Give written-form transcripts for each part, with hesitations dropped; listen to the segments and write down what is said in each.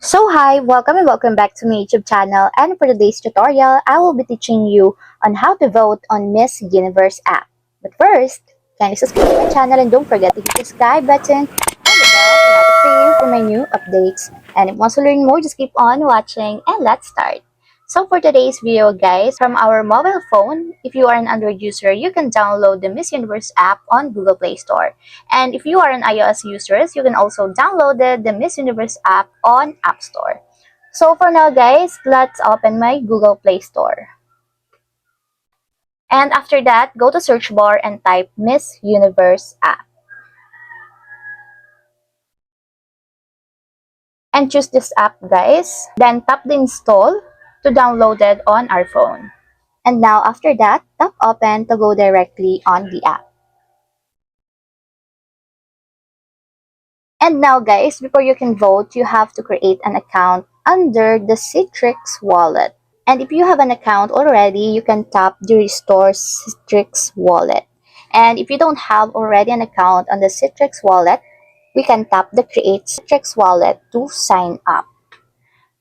So hi, welcome and welcome back to my YouTube channel, and for today's tutorial, I will be teaching you on how to vote on Miss Universe app. But first, kindly subscribe to my channel and don't forget to hit the subscribe button and the bell to notify you for my new updates. And if you want to learn more, just keep on watching and let's start. So for today's video guys, from our mobile phone, if you are an Android user, you can download the Miss Universe app on Google Play Store. And if you are an iOS user, you can also download the Miss Universe app on App Store. So for now guys, let's open my Google Play Store. And after that, go to search bar and type Miss Universe app. And choose this app guys. Then tap the install to download it on our phone. And now after that, tap open to go directly on the app. And now guys, before you can vote, you have to create an account under the Citrix wallet. And if you have an account already, you can tap the Restore Citrix wallet. And if you don't have already an account on the Citrix wallet, we can tap the Create Citrix wallet to sign up.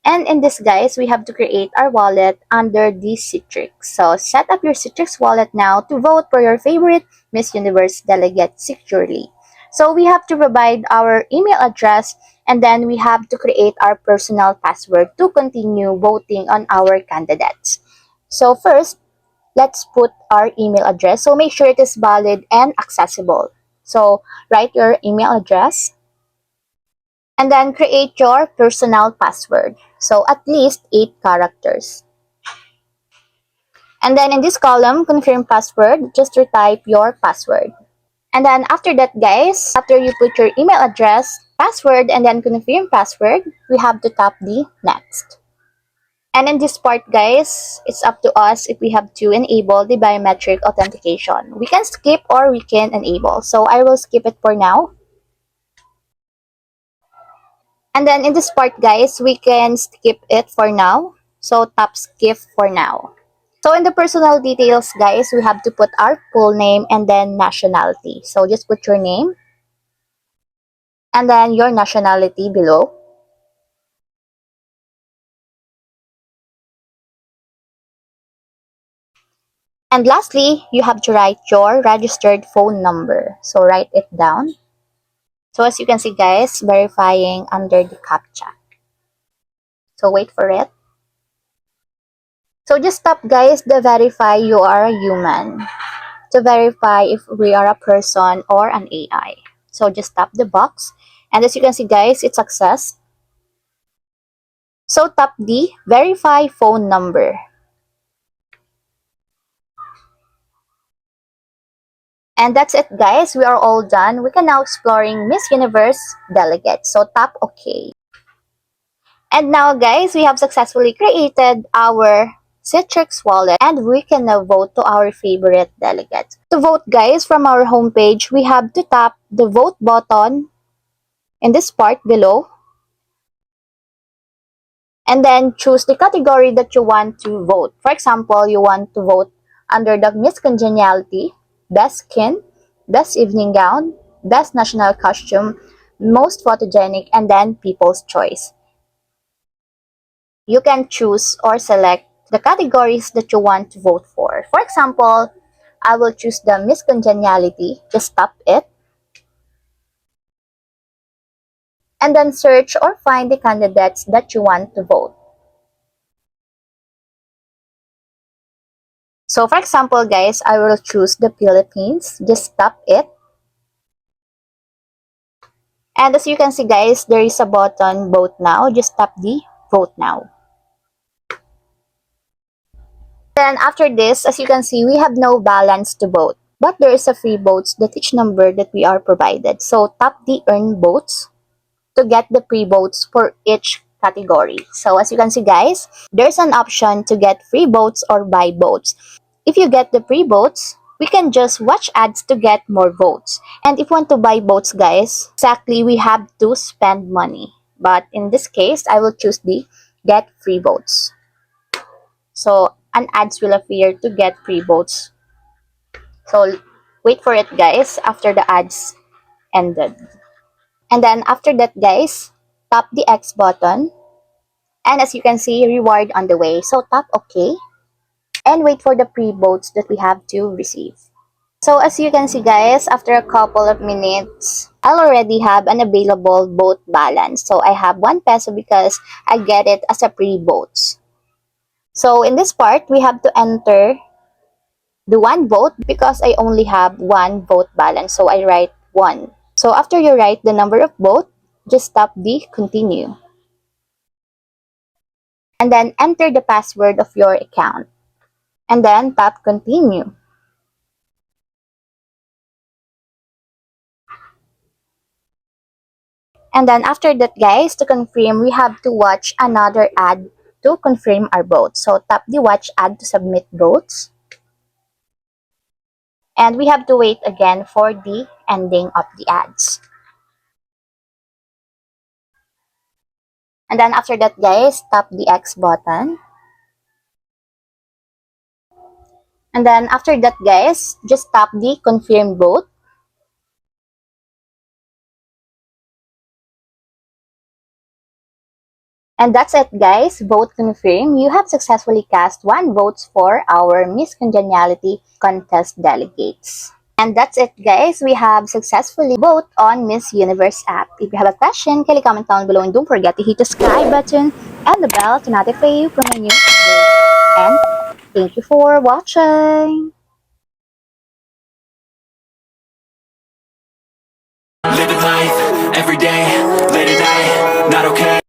And in this guys, we have to create our wallet under the Citrix. So set up your Citrix wallet now to vote for your favorite Miss Universe delegate securely. So we have to provide our email address and then we have to create our personal password to continue voting on our candidates. So first, let's put our email address. So make sure it is valid and accessible. So write your email address and then create your personal password. So at least 8 characters. And then in this column, confirm password, just retype your password. And then after that guys, after you put your email address, password, and then confirm password, we have to tap the next. And in this part guys, it's up to us if we have to enable the biometric authentication. We can skip or we can enable. So I will skip it for now. And then in this part guys, we can skip it for now. So tap skip for now. So in the personal details guys, we have to put our full name and then nationality. So just put your name and then your nationality below. And lastly, you have to write your registered phone number. So write it down. So as you can see guys, verifying under the CAPTCHA. So wait for it. So just tap guys the verify you are a human to verify if we are a person or an AI. So just tap the box. And as you can see guys, it's success. So tap the verify phone number. And that's it guys, we are all done. We can now exploring Miss Universe delegate. So tap OK. And now guys, we have successfully created our Citrix wallet and we can now vote to our favorite delegate. To vote guys, from our homepage, we have to tap the vote button in this part below. And then choose the category that you want to vote. For example, you want to vote under the Miss Congeniality, Best Skin, Best Evening Gown, Best National Costume, Most Photogenic, and then People's Choice. You can choose or select the categories that you want to vote for. For example, I will choose the Miss Congeniality. Just tap it. And then search or find the candidates that you want to vote. So for example guys, I will choose the Philippines. Just tap it. And as you can see guys, there is a button vote now. Just tap the vote now. Then after this, as you can see, we have no balance to vote. But there is a free votes that each number that we are provided. So tap the earn votes to get the free votes for each category. So as you can see guys, there's an option to get free votes or buy votes. If you get the free votes, we can just watch ads to get more votes. And if you want to buy votes guys, exactly we have to spend money. But in this case, I will choose the get free votes. So an ads will appear to get free votes. So wait for it guys after the ads ended. And then after that guys, tap the X button And as you can see, reward on the way. So tap OK and wait for the pre-votes that we have to receive. So as you can see guys, after a couple of minutes, I'll already have an available vote balance. So I have 1 peso because I get it as a pre-votes. So in this part, we have to enter the 1 vote because I only have 1 vote balance. So I write 1. So after you write the number of vote, just tap the continue. And then enter the password of your account. And then tap continue. And then after that guys, to confirm, we have to watch another ad to confirm our vote. So tap the watch ad to submit votes. And we have to wait again for the ending of the ads. And then after that guys, tap the X button. And then after that guys, just tap the confirm vote. And that's it guys, vote confirm. You have successfully cast 1 votes for our Miss Congeniality contest delegates. And that's it guys, we have successfully vote on Miss Universe app. If you have a question, kindly comment down below and don't forget to hit the subscribe button and the bell to notify you from my new updates. And thank you for watching. Living life every day,